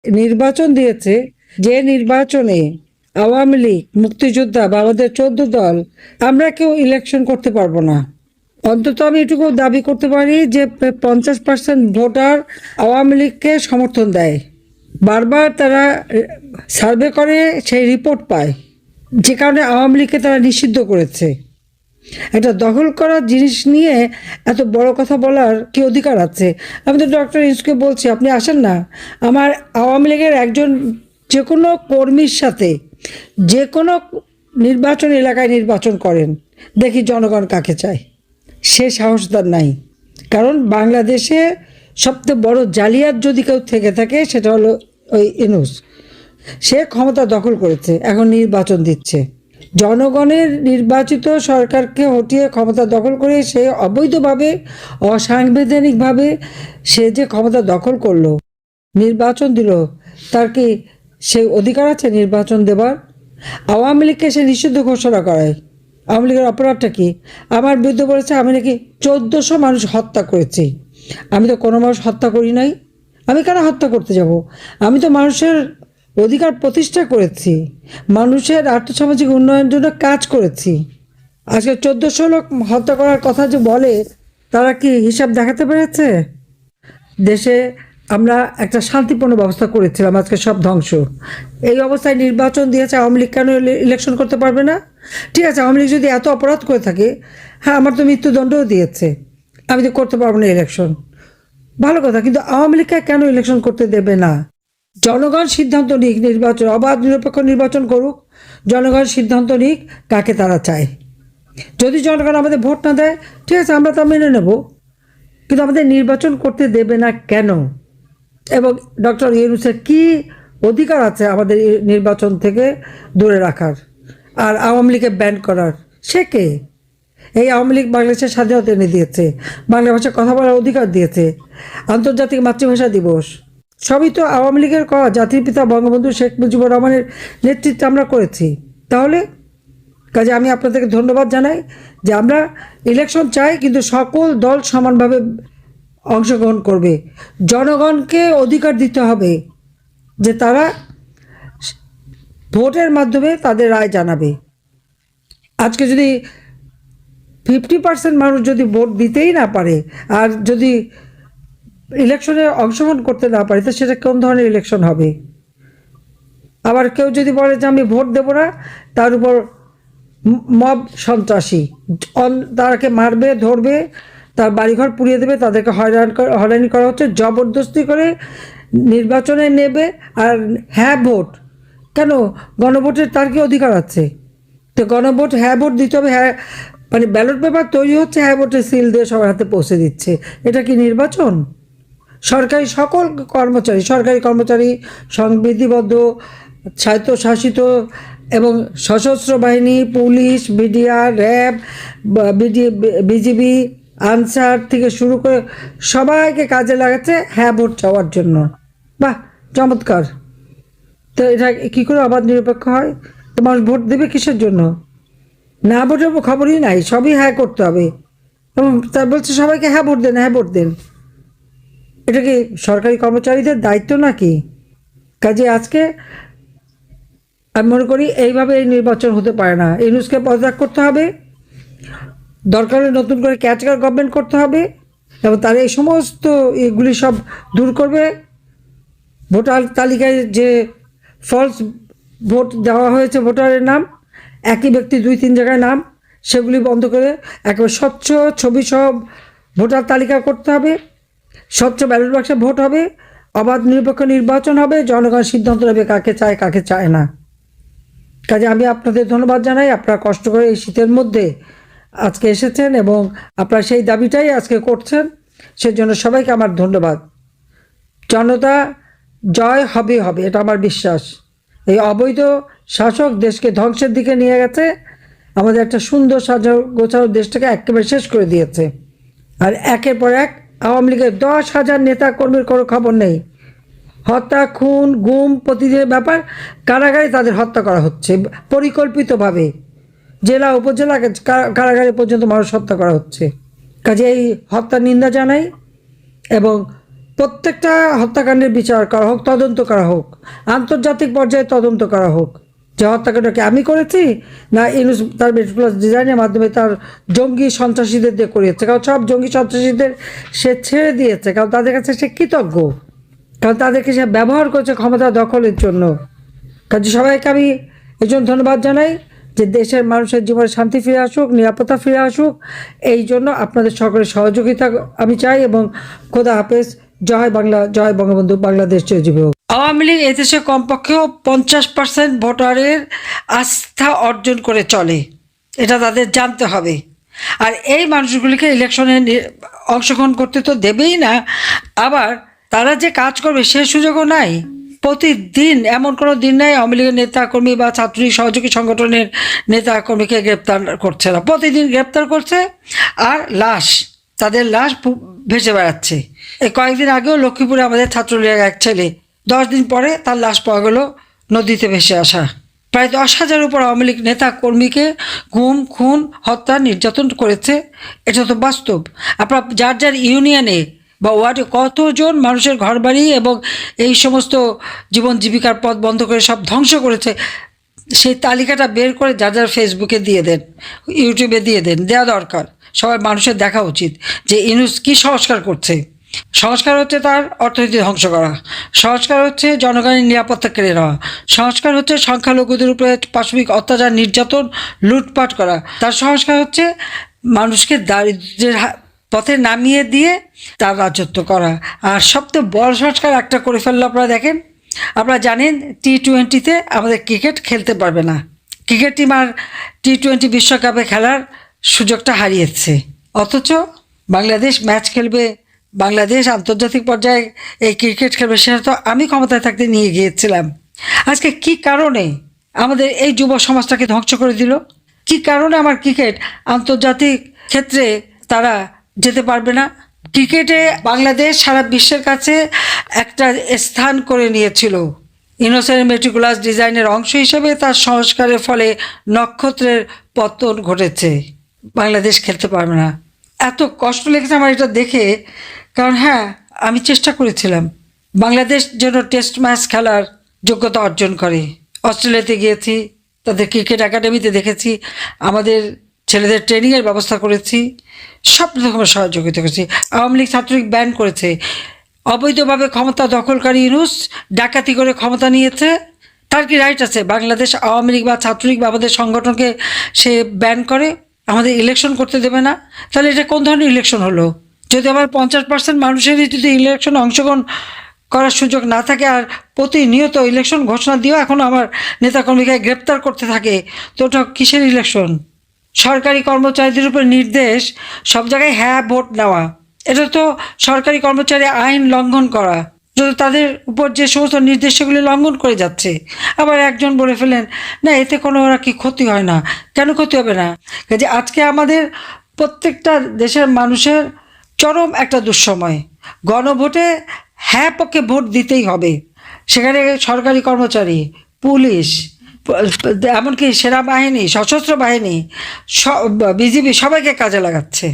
নির্বাচন দিয়েছে, যে নির্বাচনে আওয়ামী লীগ, মুক্তিযোদ্ধা বা আমাদের 14 দল আমরা কেউ ইলেকশন করতে পারবো না। অন্তত আমি এটুকু দাবি করতে পারি যে 50% ভোটার আওয়ামী লীগকে সমর্থন দেয়। বারবার তারা সার্ভে করে সেই রিপোর্ট পায়, যে কারণে আওয়ামী লীগকে তারা নিষিদ্ধ করেছে। একটা দখল করার জিনিস নিয়ে এত বড় কথা বলার কি অধিকার আছে? আমি তো ডক্টর ইউনূসকে বলছি, আপনি আসেন না, আমার আওয়ামী লীগের একজন যে কোনো কর্মীর সাথে যে কোনো নির্বাচন এলাকায় নির্বাচন করেন, দেখি জনগণ কাকে চায়। সে সাহস তার নাই। কারণ বাংলাদেশে সবচেয়ে বড় জালিয়াত যদি কেউ থেকে থাকে সেটা হলো ওই ইউনূস। সে ক্ষমতা দখল করেছে, এখন নির্বাচন দিচ্ছে। জনগণের নির্বাচিত সরকারকে হটিয়ে ক্ষমতা দখল করে সে অবৈধভাবে, অসাংবিধানিকভাবে সে যে ক্ষমতা দখল করলো, নির্বাচন দিল, তার কি সেই অধিকার আছে নির্বাচন দেবার? আওয়ামী লীগকে সে নিষিদ্ধ ঘোষণা করায়। আওয়ামী লীগের অপরাধটা কি? আমার বিরুদ্ধে বলেছে আমি নাকি 1400 মানুষ হত্যা করেছি। আমি তো কোনো মানুষ হত্যা করি নাই। আমি কেন হত্যা করতে যাব? আমি তো মানুষের অধিকার প্রতিষ্ঠা করেছি, মানুষের আর্থসামাজিক উন্নয়নের জন্য কাজ করেছি। আজকে 1400 লোক হত্যা করার কথা যে বলে, তারা কি হিসাব দেখাতে পেরেছে? দেশে আমরা একটা শান্তিপূর্ণ ব্যবস্থা করেছিলাম, আজকে সব ধ্বংস। এই অবস্থায় নির্বাচন দিয়েছে, আওয়ামী লীগ কেন ইলেকশন করতে পারবে না? ঠিক আছে, আওয়ামী লীগ যদি এত অপরাধ করে থাকে, হ্যাঁ, আমার তো মৃত্যুদণ্ডও দিয়েছে, আমি তো করতে পারবো না ইলেকশন, ভালো কথা, কিন্তু আওয়ামী লীগকে কেন ইলেকশন করতে দেবে না? জনগণ সিদ্ধান্ত নিক, নির্বাচন অবাধ নিরপেক্ষ নির্বাচন করুক, জনগণ সিদ্ধান্ত নিক কাকে তারা চায়। যদি জনগণ আমাদের ভোট না দেয়, ঠিক আছে, আমরা তা মেনে নেব, কিন্তু আমাদের নির্বাচন করতে দেবে না কেন? এবং ডক্টর ইউনূসের কি অধিকার আছে আমাদের নির্বাচন থেকে দূরে রাখার আর আওয়ামী লীগকে ব্যান করার? সে কে? এই আওয়ামী লীগ বাংলাদেশের স্বাধীনতা এনে দিয়েছে, বাংলা ভাষায় কথা বলার অধিকার দিয়েছে, আন্তর্জাতিক মাতৃভাষা দিবস, সবই তো আওয়ামী লীগের করা। জাতির পিতা বঙ্গবন্ধু শেখ মুজিবুর রহমানের নেতৃত্বে আমরা করেছি। তাহলে কাজে আমি আপনাদেরকে ধন্যবাদ জানাই যে আমরা ইলেকশন চাই, কিন্তু সকল দল সমানভাবে অংশগ্রহণ করবে। জনগণকে অধিকার দিতে হবে যে তারা ভোটের মাধ্যমে তাদের রায় জানাবে। আজকে যদি 50% মানুষ যদি ভোট দিতেই না পারে, আর যদি ইলেকশনে অংশগ্রহণ করতে না পারে, তো সেটা কোন ধরনের ইলেকশন হবে? আবার কেউ যদি বলে যে আমি ভোট দেব না, তার উপর মব সন্ত্রাসী, তাকে মারবে, ধরবে, তার বাড়িঘর পুড়িয়ে দেবে, তাদেরকে হয়রানি করা হচ্ছে, জবরদস্তি করে নির্বাচনে নেবে। আর হ্যাঁ ভোট কেন? গণভোটের তার কি অধিকার আছে? তো গণভোট, হ্যাঁ ভোট দিতে হবে, হ্যাঁ মানে ব্যালট পেপার তৈরি হচ্ছে, হ্যাঁ ভোটের সিল দিয়ে সবার হাতে পৌঁছে দিচ্ছে। এটা কি নির্বাচন? সরকারি সকল কর্মচারী, সরকারি কর্মচারী, সংবিধিবদ্ধ, স্বায়ত্তশাসিত এবং সশস্ত্র বাহিনী, police, BDR, RAB, BGB, answer থেকে শুরু করে সবাইকে কাজে লাগাচ্ছে হ্যাঁ ভোট চাওয়ার জন্য। বাহ, চমৎকার! তো এটা কী করে অবাধ নিরপেক্ষ হয়? তো মানুষ ভোট দেবে কিসের জন্য? না ভোটের খবরই নাই, সবই হ্যাঁ করতে হবে, এবং তার বলছে সবাইকে হ্যাঁ ভোট দেন, হ্যাঁ ভোট দেন। এটা কি সরকারি কর্মচারীদের দায়িত্ব নাকি? কাজে আজকে আমি মনে করি এইভাবে এই নির্বাচন হতে পারে না। ইউনূসকে পদত্যাগ করতে হবে, দরকার হলে নতুন করে ক্যাটাগর গভর্নমেন্ট করতে হবে, এবং তারা এই সমস্ত এগুলি সব দূর করবে। ভোটার তালিকায় যে ফলস ভোট দেওয়া হয়েছে, ভোটারের নাম একই ব্যক্তি 2-3 জায়গায় নাম, সেগুলি বন্ধ করে একেবারে স্বচ্ছ ছবি সব ভোটার তালিকা করতে হবে, স্বচ্ছ ব্যালট বাক্সে ভোট হবে, অবাধ নিরপেক্ষ নির্বাচন হবে, জনগণ সিদ্ধান্ত নেবে কাকে চায় কাকে চায় না। কাজে আমি আপনাদের ধন্যবাদ জানাই, আপনারা কষ্ট করে এই শীতের মধ্যে আজকে এসেছেন এবং আপনারা সেই দাবিটাই আজকে করছেন, সেজন্য সবাইকে আমার ধন্যবাদ। জনতা জয় হবে হবে, এটা আমার বিশ্বাস। এই অবৈধ শাসক দেশকে ধ্বংসের দিকে নিয়ে গেছে, আমাদের একটা সুন্দর গোছানো দেশটাকে একেবারে শেষ করে দিয়েছে। আর একের পর এক আওয়ামী লীগের 10,000 নেতা কর্মীর কোনো খবর নেই। হত্যা, খুন, গুম প্রতিদিনের ব্যাপার, কারাগারে তাদের হত্যা করা হচ্ছে পরিকল্পিতভাবে, জেলা উপজেলা কারাগারে পর্যন্ত মানুষ হত্যা করা হচ্ছে। কাজে এই হত্যার নিন্দা জানাই এবং প্রত্যেকটা হত্যাকাণ্ডের বিচার করা হোক, তদন্ত করা হোক, আন্তর্জাতিক পর্যায়ে তদন্ত করা হোক যে হত্যাকাণ্ডকে আমি করেছি না ইউনূস তার মেটিকুলাস ডিজাইনের মাধ্যমে তার জঙ্গি সন্ত্রাসীদের দিয়ে করিয়েছে। কারণ সব জঙ্গি সন্ত্রাসীদের সে ছেড়ে দিয়েছে, কারণ তাদের কাছে সে কৃতজ্ঞ, কারণ তাদেরকে সে ব্যবহার করেছে ক্ষমতা দখলের জন্য। কাজে সবাইকে আমি এই জন্য ধন্যবাদ জানাই যে দেশের মানুষের জীবনে শান্তি ফিরে আসুক, নিরাপত্তা ফিরে আসুক। এই জন্য আপনাদের সকলের সহযোগিতা আমি চাই এবং খোদা হাফেজ। জয় বাংলা, জয় বঙ্গবন্ধু, বাংলাদেশ চিরজীবী হোক। আওয়ামী লীগ এদেশে কমপক্ষেও 50% ভোটারের আস্থা অর্জন করে চলে, এটা তাদের জানতে হবে। আর এই মানুষগুলিকে ইলেকশনে অংশগ্রহণ করতে তো দেবেই না, আবার তারা যে কাজ করবে সে সুযোগও নাই। প্রতিদিন এমন কোনো দিন নাই আওয়ামী লীগের নেতাকর্মী বা ছাত্রলীগ সহযোগী সংগঠনের নেতাকর্মীকে গ্রেপ্তার করছে না, প্রতিদিন গ্রেপ্তার করছে আর তাদের লাশ ভেসে বেড়াচ্ছে। এই কয়েকদিন আগেও লক্ষ্মীপুরে আমাদের ছাত্রলীগের এক ছেলে 10 দিন পরে তার লাশ পাওয়া গেল নদীতে ভেসে আসা। প্রায় 10,000 উপর আওয়ামী লীগ নেতা কর্মীকে গুম, খুন, হত্যা, নির্যাতন করেছে। এটা তো বাস্তব। আপনার যার যার ইউনিয়নে বা ওয়ার্ডে কতজন মানুষের ঘরবাড়ি এবং এই সমস্ত জীবন জীবিকার পথ বন্ধ করে সব ধ্বংস করেছে, সেই তালিকাটা বের করে যার যার ফেসবুকে দিয়ে দেন, ইউটিউবে দিয়ে দেন, দেওয়া দরকার। সবাই মানুষের দেখা উচিত যে ইউনূস কী সংস্কার করছে। সংস্কার হচ্ছে তার অর্থনীতি ধ্বংস করা, সংস্কার হচ্ছে জনগণের নিরাপত্তা কেড়ে নেওয়া, সংস্কার হচ্ছে সংখ্যালঘুদের উপরে পাশবিক অত্যাচার, নির্যাতন, লুটপাট করা। তার সংস্কার হচ্ছে মানুষকে দারিদ্র্যের পথে নামিয়ে দিয়ে তার রাজত্ব করা। আর সবচেয়ে বড় সংস্কার একটা করে ফেললো, আপনারা দেখেন, আপনারা জানেন T20-তে আমাদের ক্রিকেট খেলতে পারবে না। ক্রিকেট টিম আর T20 বিশ্বকাপে খেলার সুযোগটা হারিয়েছে, অথচ বাংলাদেশ ম্যাচ খেলবে, বাংলাদেশ আন্তর্জাতিক পর্যায়ে এই ক্রিকেট খেলবে, সেটা তো আমি ক্ষমতায় থাকতে নিয়ে গিয়েছিলাম। আজকে কি কারণে আমাদের এই যুব সমাজটাকে ধ্বংস করে দিল? কি কারণে আমার ক্রিকেট আন্তর্জাতিক ক্ষেত্রে তারা যেতে পারবে না? ক্রিকেটে বাংলাদেশ সারা বিশ্বের কাছে একটা স্থান করে নিয়েছিল। ইউনূসের মেটিকুলাস ডিজাইনের অংশ হিসেবে তার সংস্কারের ফলে নক্ষত্রের পতন ঘটেছে। বাংলাদেশ খেলতে পারবে না। এত কষ্ট লেগেছে আমার এটা দেখে, কারণ হ্যাঁ, আমি চেষ্টা করেছিলাম বাংলাদেশ যেন টেস্ট ম্যাচ খেলার যোগ্যতা অর্জন করে। অস্ট্রেলিয়াতে গিয়েছি, তাদের ক্রিকেট একাডেমিতে দেখেছি, আমাদের ছেলেদের ট্রেনিংয়ের ব্যবস্থা করেছি, সব রকমের সহযোগিতা করেছি। আওয়ামী লীগ ছাত্রলীগ ব্যান করেছে, অবৈধভাবে ক্ষমতা দখলকারী ইউনূস ডাকাতি করে ক্ষমতা নিয়েছে। তার কি রাইট আছে বাংলাদেশ আওয়ামী লীগ বা ছাত্রলীগ বা আমাদের সংগঠনকে সে ব্যান করে আমাদের ইলেকশন করতে দেবে না? তাহলে এটা কোন ধরনের ইলেকশন হলো? যদি আমার 50% মানুষেরই যদি ইলেকশনে অংশগ্রহণ করার সুযোগ না থাকে আর প্রতিনিয়ত ইলেকশন ঘোষণা দিয়েও এখন আমার নেতাকর্মীকে গ্রেপ্তার করতে থাকে, তো ওটা কিসের ইলেকশন? সরকারি কর্মচারীদের উপর নির্দেশ সব জায়গায় হ্যাঁ ভোট নেওয়া, এটা তো সরকারি কর্মচারী আইন লঙ্ঘন করা। যদি তাদের উপর যে সমস্ত নির্দেশ সেগুলি লঙ্ঘন করে যাচ্ছে, আবার একজন বলে ফেলেন না এতে কোনো ওরা কি ক্ষতি হয় না। কেন ক্ষতি হবে না? কাজে আজকে আমাদের প্রত্যেকটা দেশের মানুষের চরম একটা দুঃসময়। গণভোটে হ্যাঁ পক্ষে ভোট দিতেই হবে। সেখানে সরকারি কর্মচারী, পুলিশ, এমনকি সেনাবাহিনী, সশস্ত্র বাহিনী, বিজিবি সবাইকে কাজে লাগাচ্ছে।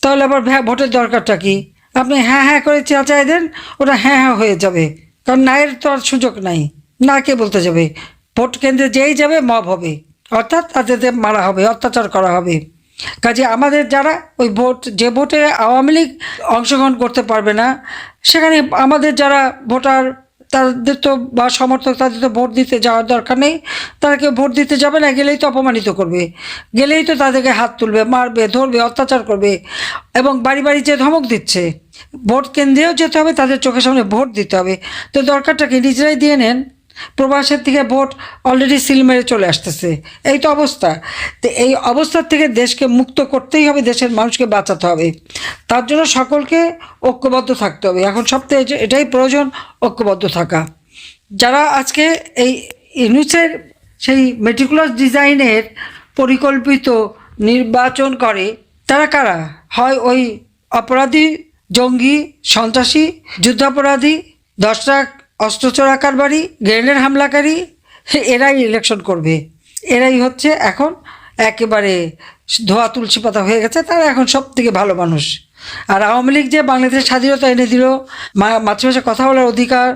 তাহলে আবার ভোটের দরকারটা কি? আপনি হ্যাঁ হ্যাঁ করে চেঁচাই দেন, ওটা হ্যাঁ হ্যাঁ হয়ে যাবে। কারণ নায়ের তো আর সুযোগ নাই, না কে বলতে যাবে। ভোট কেন্দ্রে যেই যাবে মব হবে, অর্থাৎ তাদের মারা হবে, অত্যাচার করা হবে। কাজে আমাদের যারা ওই যে ভোটে আওয়ামী লীগ অংশগ্রহণ করতে পারবে না, সেখানে আমাদের যারা ভোটার তাদের তো বা সমর্থক, তাদের তো ভোট দিতে যাওয়ার দরকার নেই। তারা কেউ ভোট দিতে যাবে না, গেলেই তো অপমানিত করবে, গেলেই তো তাদেরকে হাত তুলবে, মারবে, ধরবে, অত্যাচার করবে এবং বাড়ি বাড়ি যে ধমক দিচ্ছে। ভোট কেন্দ্রেও যেতে হবে, তাদের চোখের সামনে ভোট দিতে হবে। তো দরকারটা কি? নিজেরাই দিয়ে নেন। প্রবাসের থেকে ভোট অলরেডি সিল মেরে চলে আসতেছে, এই তো অবস্থা। তো এই অবস্থার থেকে দেশকে মুক্ত করতেই হবে, দেশের মানুষকে বাঁচাতে হবে। তার জন্য সকলকে ঐক্যবদ্ধ থাকতে হবে। এখন সবথেকে এটাই প্রয়োজন, ঐক্যবদ্ধ থাকা। যারা আজকে এই ইউনূসের সেই মেটিকুলাস ডিজাইনের পরিকল্পিত নির্বাচন করে, তারা কারা? হয় ওই অপরাধী, জঙ্গি, সন্ত্রাসী, যুদ্ধাপরাধী, 10 লাখ অস্ত্র চোরা কারবারি, গ্রেনেড হামলাকারী, এরাই ইলেকশন করবে। এরাই হচ্ছে এখন একেবারে ধোয়া তুলসী পাতা হয়ে গেছে, তারা এখন সব থেকে ভালো মানুষ। আর আওয়ামী লীগ যে বাংলাদেশের স্বাধীনতা এনে দিল, মাতৃভাষায় কথা বলার অধিকার,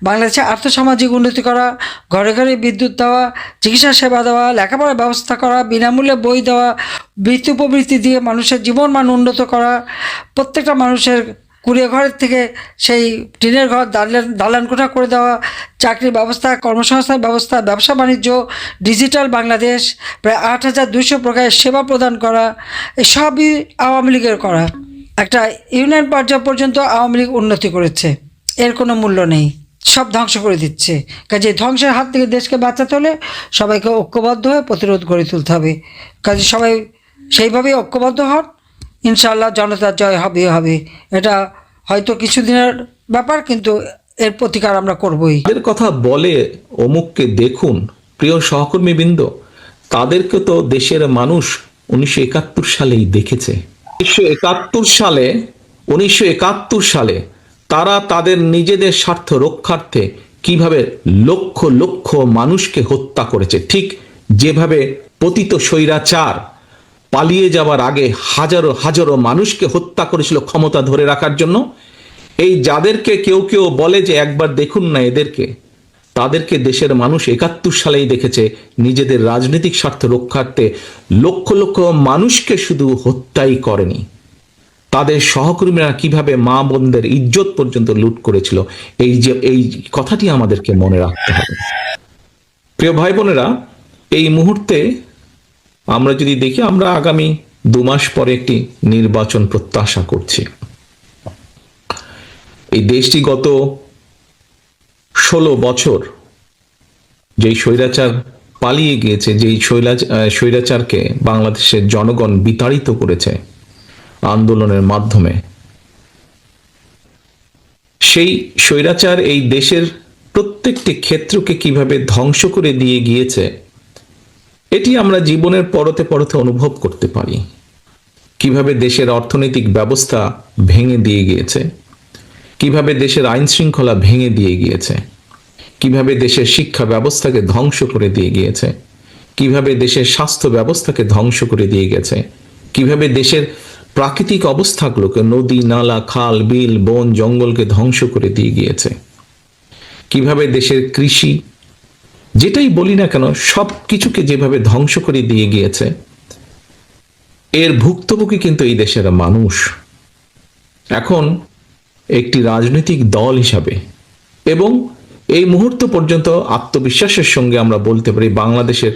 বাংলাদেশে আর্থসামাজিক উন্নতি করা, ঘরে ঘরে বিদ্যুৎ দেওয়া, চিকিৎসা সেবা দেওয়া, লেখাপড়ার ব্যবস্থা করা, বিনামূল্যে বই দেওয়া, বৃত্তি উপবৃত্তি দিয়ে মানুষের জীবন মান উন্নত করা, প্রত্যেকটা মানুষের কুড়িয়ে ঘরের থেকে সেই টিনের ঘর দালান কোঠা করে দেওয়া, চাকরির ব্যবস্থা, কর্মসংস্থান ব্যবস্থা, ব্যবসা বাণিজ্য, ডিজিটাল বাংলাদেশ, প্রায় 8,200 প্রকারের সেবা প্রদান করা, এসবই আওয়ামী লীগের করা। একটা ইউনিয়ন পর্যায় পর্যন্ত আওয়ামী লীগ উন্নতি করেছে, এর কোনো মূল্য নেই, সব ধ্বংস করে দিচ্ছে। কাজে ধ্বংসের হাত থেকে দেশকে বাঁচাতে হলে সবাইকে ঐক্যবদ্ধ হয়ে প্রতিরোধ গড়ে তুলতে হবে। কাজে সবাই সেইভাবেই ঐক্যবদ্ধ হন, ইনশাআল্লাহ জনতার জয় হবে হবে। এটা হয়তো কিছুদিনের ব্যাপার, কিন্তু এর প্রতিকার আমরা করবই। তাদের কথা বলে অমুককে দেখুন, প্রিয় সহকর্মীবৃন্দ, তাদেরকে তো দেশের মানুষ 1971 সালেই দেখেছে। 1971 সালে তারা তাদের নিজেদের স্বার্থ রক্ষার্থে কিভাবে লক্ষ লক্ষ মানুষকে হত্যা করেছে, ঠিক যেভাবে পতিত স্বৈরাচার পালিয়ে যাওয়ার আগে হাজারো হাজারো মানুষকে হত্যা করেছিল ক্ষমতা ধরে রাখার জন্য। এই যাদেরকে কেউ কেউ বলে যে একবার দেখুন না এদেরকে, তাদেরকে দেশের মানুষ 71 সালেই দেখেছে নিজেদের রাজনৈতিক স্বার্থ রক্ষার্থে লক্ষ লক্ষ মানুষকে শুধু হত্যাই করেনি, তাদের সহকর্মীরা কিভাবে মা বোনদের ইজ্জত পর্যন্ত লুট করেছিল। এই কথাটি আমাদেরকে মনে রাখতে হবে। প্রিয় ভাই বোনেরা, এই মুহূর্তে আমরা যদি দেখি, আমরা আগামী 2 মাস পরে একটি নির্বাচন প্রত্যাশা করছি। এই দেশটি গত 16 বছর যেই স্বৈরাচার পালিয়ে গিয়েছে, যেই স্বৈরাচারকে বাংলাদেশের জনগণ বিতাড়িত করেছে আন্দোলনের মাধ্যমে, সেই স্বৈরাচার এই দেশের প্রত্যেকটি ক্ষেত্রকে কিভাবে ধ্বংস করে দিয়ে গিয়েছে, এটি আমরা জীবনের পরতে পরতে অনুভব করতে পারি। কিভাবে দেশের অর্থনৈতিক ব্যবস্থা ভেঙে দিয়ে গিয়েছে, কিভাবে দেশের আইন শৃঙ্খলা ভেঙে দিয়ে গিয়েছে, কিভাবে দেশের শিক্ষা ব্যবস্থাকে ধ্বংস করে দিয়ে গিয়েছে, কিভাবে দেশের স্বাস্থ্য ব্যবস্থাকে ধ্বংস করে দিয়ে গেছে, কিভাবে দেশের প্রাকৃতিক অবস্থাগুলোকে, নদী নালা খাল বিল বন জঙ্গলকে ধ্বংস করে দিয়ে গিয়েছে, কিভাবে দেশের কৃষি, যেটাই বলি না কেন, সব কিছুকে যেভাবে ধ্বংস করে দিয়ে গিয়েছে, এর ভুক্তভোগী কিন্তু এই দেশের মানুষ। এখন একটি রাজনৈতিক দল হিসাবে এবং এই মুহূর্ত পর্যন্ত আত্মবিশ্বাসের সঙ্গে আমরা বলতে পারি বাংলাদেশের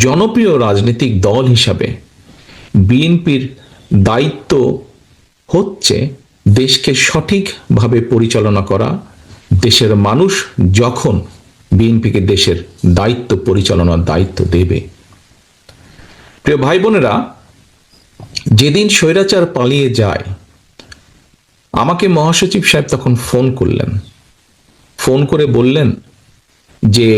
জনপ্রিয় রাজনৈতিক দল হিসাবে বিএনপির দায়িত্ব হচ্ছে দেশকে সঠিকভাবে পরিচালনা করা। দেশের মানুষ যখন বিএনপিকে দেশের দায়িত্ব পরিচালনার দায়িত্ব দেবে। প্রিয় ভাই বোনেরা, যেদিন স্বৈরাচার পালিয়ে যায়, আমাকে মহাসচিব সাহেব তখন ফোন করলেন, ফোন করে বললেন যে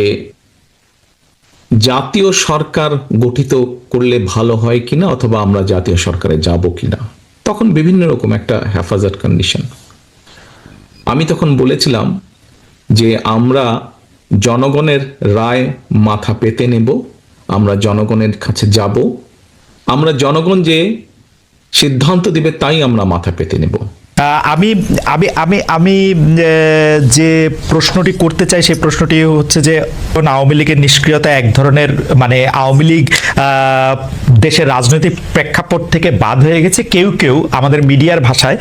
জাতীয় সরকার গঠিত করলে ভালো হয় কিনা, অথবা আমরা জাতীয় সরকারে যাব কিনা। তখন বিভিন্ন রকম একটা হেফাজত কন্ডিশন। আমি তখন বলেছিলাম যে আমরা জনগণের রায় মাথা পেতে নেব, আমরা জনগণের কাছে যাব, আমরা জনগণ যে সিদ্ধান্ত দিবে তাই আমরা মাথা পেতে নেব। আমি আমি আমি আমি যে প্রশ্নটি করতে চাই সেই প্রশ্নটি হচ্ছে যে আওয়ামী লীগের নিষ্ক্রিয়তা এক ধরনের, মানে আওয়ামী লীগ দেশের রাজনৈতিক প্রেক্ষাপট থেকে বাদ হয়ে গেছে, কেউ কেউ আমাদের মিডিয়ার ভাষায়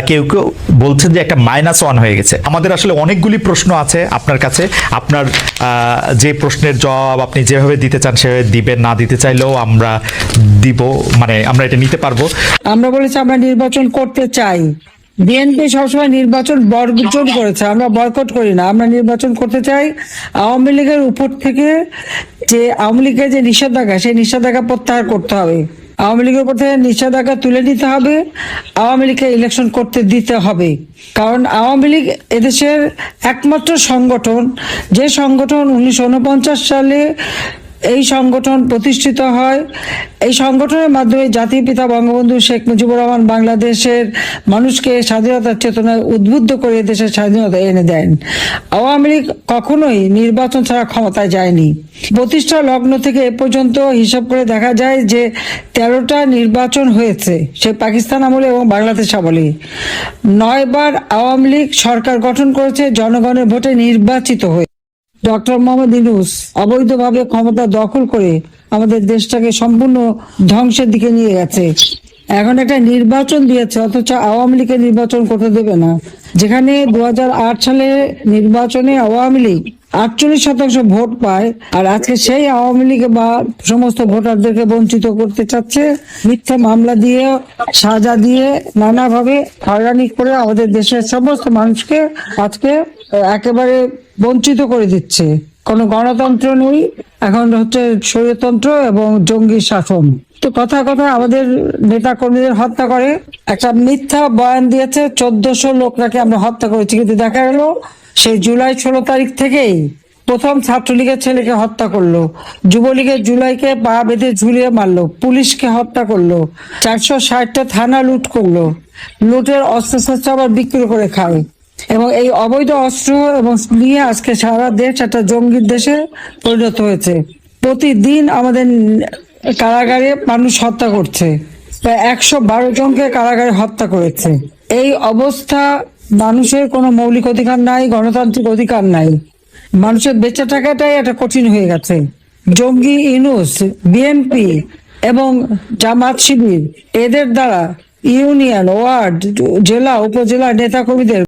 কেউ কেউ বলছেন যে একটা -1 হয়ে গেছে। আমাদের আসলে অনেকগুলি প্রশ্ন আছে আপনার কাছে, আপনার যে প্রশ্নের জবাব আপনি যেভাবে দিতে চান সেভাবে দিবেন, না দিতে চাইলেও আমরা দিব, মানে আমরা এটা নিতে পারবো। আমরা বলেছি আমরা নির্বাচন করতে চাই, বিএনপি সবসময় নির্বাচন বর্জন করেছে, আমরা বয়কট করি না, আমরা নির্বাচন করতে চাই। আওয়ামী লীগের উপর থেকে যে আওয়ামী লীগের যে নিষেধাজ্ঞা, সেই নিষেধাজ্ঞা প্রত্যাহার করতে হবে, আওয়ামী লীগের উপর থেকে নিষেধাজ্ঞা তুলে নিতে হবে, আওয়ামী লীগকে ইলেকশন করতে দিতে হবে। কারণ আওয়ামী লীগ এদেশের একমাত্র সংগঠন, যে সংগঠন 1949 সালে এই সংগঠন প্রতিষ্ঠিত হয়। এই সংগঠনের মাধ্যমে জাতির পিতা বঙ্গবন্ধু শেখ মুজিবুর রহমান বাংলাদেশের মানুষকে স্বাধীনতার চেতনায় উদ্বুদ্ধ করে দেশের স্বাধীনতা এনে দেন। আওয়ামী লীগ কখনোই নির্বাচন ছাড়া ক্ষমতায় যায়নি। প্রতিষ্ঠা লগ্ন থেকে এ পর্যন্ত হিসাব করে দেখা যায় যে 13টা নির্বাচন হয়েছে, সে পাকিস্তান আমলে এবং বাংলাদেশ আমলে। 9 বার আওয়ামী লীগ সরকার গঠন করেছে জনগণের ভোটে নির্বাচিত হয়ে। ডক্টর মোহাম্মদ ইউনূস অবৈধভাবে ক্ষমতা দখল করে আমাদের দেশটাকে সম্পূর্ণ ধ্বংসের দিকে নিয়ে গেছে। এখন একটা নির্বাচন দিয়েছে, অথচ আওয়ামী লীগের নির্বাচন করতে দেবে না। যেখানে 2008 সালে নির্বাচনে আওয়ামী লীগ 48% ভোট পায়, আর আজকে সেই আওয়ামী লীগ বা সমস্ত ভোটারদেরকে বঞ্চিত করতে চাচ্ছে মিথ্যা মামলা দিয়ে, সাজা দিয়ে, নানাভাবে হয়রানি করে আমাদের দেশের সমস্ত মানুষকে আজকে একেবারে বঞ্চিত করে দিচ্ছে। কোনো গণতন্ত্র নেই, এখন হচ্ছে স্বৈরতন্ত্র এবং জঙ্গি শাসন। তো কথা কথা আমাদের নেতা কর্মীদের হত্যা করে, একটা মিথ্যা বয়ান দিয়েছে 1400 লোক নাকি আমরা হত্যা করেছি, কিন্তু দেখা গেল সেই জুলাই 16 তারিখ থেকেই প্রথম ছাত্রলীগের ছেলেকে হত্যা করলো, যুবলীগের জুলাইকে পা বেঁধে ঝুলিয়ে মারলো, পুলিশকে হত্যা করলো, 460টা থানা লুট করলো, লুটের অস্ত্রশস্ত্র আবার বিক্রি করে খায়। এবং এই অবৈধ অস্ত্র এবং নিয়ে আজকে সারা দেশ একটা জঙ্গির দেশে পরিণত হয়েছে। প্রতিদিন আমাদের কারাগারে মানুষ হত্যা করছে, প্রায় 112 জনকে কারাগারে হত্যা করেছে। এই অবস্থা, মানুষের কোনো মৌলিক অধিকার নাই, গণতান্ত্রিক অধিকার নাই, মানুষের বেঁচে থাকাটাই একটা কঠিন হয়ে গেছে। জঙ্গি ইউনূস, বিএনপি এবং জামাত শিবির এদের দ্বারা ইউনিয়ন, ওয়ার্ড, জেলা, উপজেলা নেতাকর্মীদের